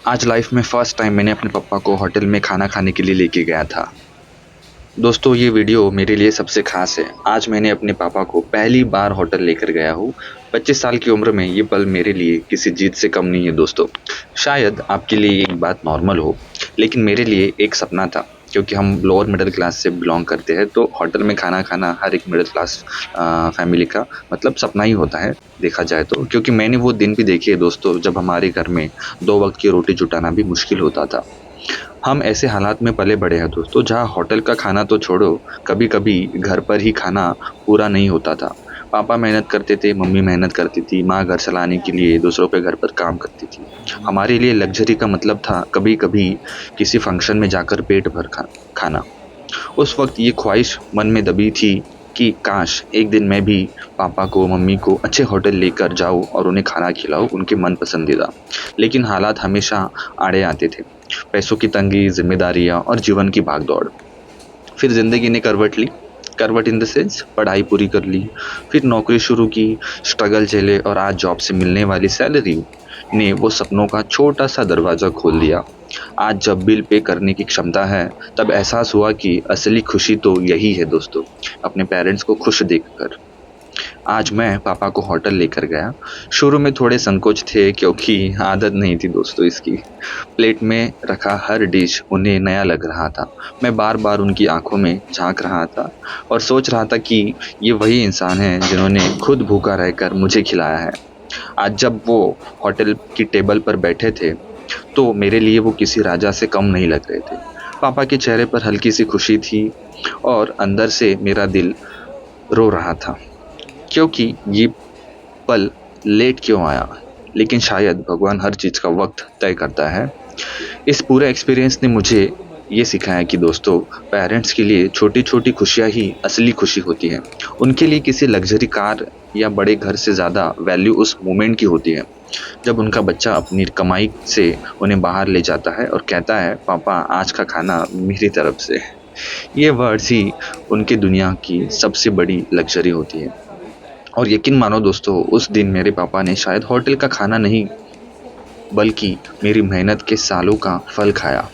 आज लाइफ में first time मैंने अपने पापा को होटल में खाना खाने के लिए लेके गया था। दोस्तों ये वीडियो मेरे लिए सबसे ख़ास है। आज मैंने अपने पापा को पहली बार होटल लेकर गया हूँ। 25 साल की उम्र में ये पल मेरे लिए किसी जीत से कम नहीं है दोस्तों। शायद आपके लिए ये बात नॉर्मल हो, लेकिन मेरे लिए एक सपना था। क्योंकि हम लोअर मिडिल क्लास से बिलॉन्ग करते हैं, तो होटल में खाना खाना हर एक मिडिल क्लास फैमिली का मतलब सपना ही होता है, देखा जाए तो। क्योंकि मैंने वो दिन भी देखे हैं दोस्तों, जब हमारे घर में 2 वक़्त की रोटी जुटाना भी मुश्किल होता था। हम ऐसे हालात में पले बड़े हैं दोस्तों, जहाँ होटल का खाना तो छोड़ो, कभी-कभी घर पर ही खाना पूरा नहीं होता था। पापा मेहनत करते थे, मम्मी मेहनत करती थी, माँ घर चलाने के लिए दूसरों के घर पर काम करती थी। हमारे लिए लग्ज़री का मतलब था कभी-कभी किसी फंक्शन में जाकर पेट भर खाना। उस वक़्त ये ख्वाहिश मन में दबी थी कि काश एक दिन मैं भी पापा को, मम्मी को अच्छे होटल लेकर जाऊँ और उन्हें खाना खिलाऊँ, उनके मन पसंदीदा। लेकिन हालात हमेशा आड़े आते थे। पैसों की तंगी, ज़िम्मेदारियाँ और जीवन की भागदौड़। फिर ज़िंदगी ने करवट ली। करवट इन द सेंस, पढ़ाई पूरी कर ली, फिर नौकरी शुरू की, स्ट्रगल झेले और आज जॉब से मिलने वाली सैलरी ने वो सपनों का छोटा-सा दरवाज़ा खोल दिया। आज जब बिल पे करने की क्षमता है, तब एहसास हुआ कि असली खुशी तो यही है दोस्तों, अपने पेरेंट्स को खुश देखकर। आज मैं पापा को होटल लेकर गया। शुरू में थोड़े संकोच थे, क्योंकि आदत नहीं थी दोस्तों इसकी। प्लेट में रखा हर डिश उन्हें नया लग रहा था। मैं बार-बार उनकी आँखों में झाँक रहा था और सोच रहा था कि ये वही इंसान हैं जिन्होंने खुद भूखा रहकर मुझे खिलाया है। आज जब वो होटल की टेबल पर बैठे थे, तो मेरे लिए वो किसी राजा से कम नहीं लग रहे थे। पापा के चेहरे पर हल्की-सी खुशी थी और अंदर से मेरा दिल रो रहा था। क्योंकि ये पल लेट क्यों आया? लेकिन शायद भगवान हर चीज़ का वक़्त तय करता है। इस पूरे एक्सपीरियंस ने मुझे ये सिखाया कि दोस्तों, पेरेंट्स के लिए छोटी-छोटी खुशियाँ ही असली खुशी होती हैं। उनके लिए किसी लग्ज़री कार या बड़े घर से ज़्यादा वैल्यू उस मोमेंट की होती है, जब उनका बच्चा अपनी कमाई से उन्हें बाहर ले जाता है और कहता है, "पापा, आज का खाना मेरी तरफ से।" ये वर्ड्स ही उनकी दुनिया की सबसे बड़ी लग्ज़री होती है। और यकीन मानो दोस्तों, उस दिन मेरे पापा ने शायद होटल का खाना नहीं, बल्कि मेरी मेहनत के सालों का फल खाया।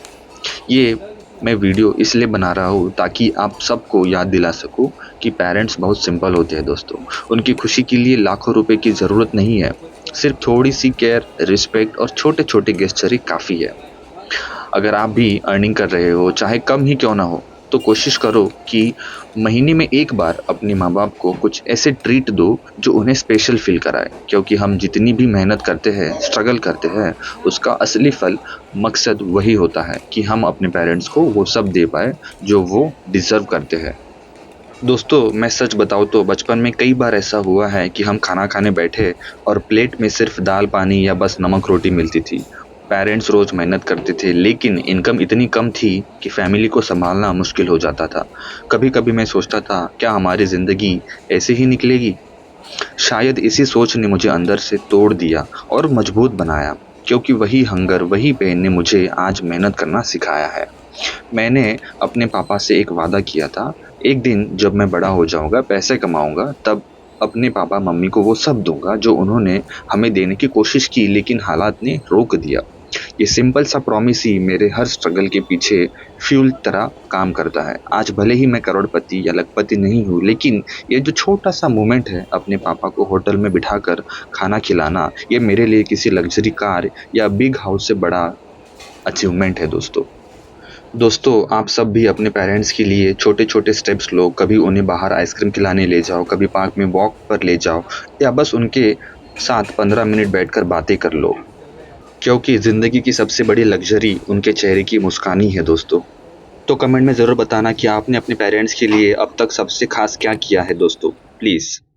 ये मैं वीडियो इसलिए बना रहा हूँ ताकि आप सबको याद दिला सकूँ कि पेरेंट्स बहुत सिंपल होते हैं दोस्तों। उनकी खुशी के लिए लाखों रुपए की ज़रूरत नहीं है। सिर्फ थोड़ी-सी केयर, रिस्पेक्ट और छोटे-छोटे गेस्चर ही काफ़ी है। अगर आप भी अर्निंग कर रहे हो, चाहे कम ही क्यों ना हो, तो कोशिश करो कि महीने में एक बार अपने माँ-बाप को कुछ ऐसे ट्रीट दो जो उन्हें स्पेशल फ़ील कराए। क्योंकि हम जितनी भी मेहनत करते हैं, स्ट्रगल करते हैं, उसका असली फल, मकसद वही होता है कि हम अपने पेरेंट्स को वो सब दे पाएँ जो वो डिज़र्व करते हैं। दोस्तों, मैं सच बताऊँ तो बचपन में कई बार ऐसा हुआ है कि हम खाना खाने बैठे और प्लेट में सिर्फ़ दाल-पानी या बस नमक-रोटी मिलती थी। पेरेंट्स रोज़ मेहनत करते थे, लेकिन इनकम इतनी कम थी कि फैमिली को सँभालना मुश्किल हो जाता था। कभी-कभी मैं सोचता था, क्या हमारी ज़िंदगी ऐसे ही निकलेगी? शायद इसी सोच ने मुझे अंदर से तोड़ दिया और मजबूत बनाया, क्योंकि वही हंगर, वही पेन ने मुझे आज मेहनत करना सिखाया है। मैंने अपने पापा से एक वादा किया था, एक दिन जब मैं बड़ा हो जाऊँगा, पैसे कमाऊँगा, तब अपने पापा-मम्मी को वो सब दूँगा जो उन्होंने हमें देने की कोशिश की, लेकिन हालात ने रोक दिया। ये सिंपल सा प्रॉमिस ही मेरे हर स्ट्रगल के पीछे फ्यूल तरह काम करता है। आज भले ही मैं करोड़पति या लखपति नहीं हूँ, लेकिन ये जो छोटा-सा मोमेंट है, अपने पापा को होटल में बिठाकर खाना खिलाना, ये मेरे लिए किसी लग्ज़री कार या बिग हाउस से बड़ा अचीवमेंट है दोस्तों। दोस्तों, आप सब भी अपने पेरेंट्स के लिए छोटे-छोटे स्टेप्स लो। कभी उन्हें बाहर आइसक्रीम खिलाने ले जाओ, कभी पार्क में वॉक पर ले जाओ, या बस उनके साथ 15 मिनट बैठकर बातें कर लो। क्योंकि ज़िंदगी की सबसे बड़ी लग्ज़री उनके चेहरे की मुस्कान ही है दोस्तों। तो कमेंट में ज़रूर बताना कि आपने अपने पेरेंट्स के लिए अब तक सबसे ख़ास क्या किया है दोस्तों, प्लीज़।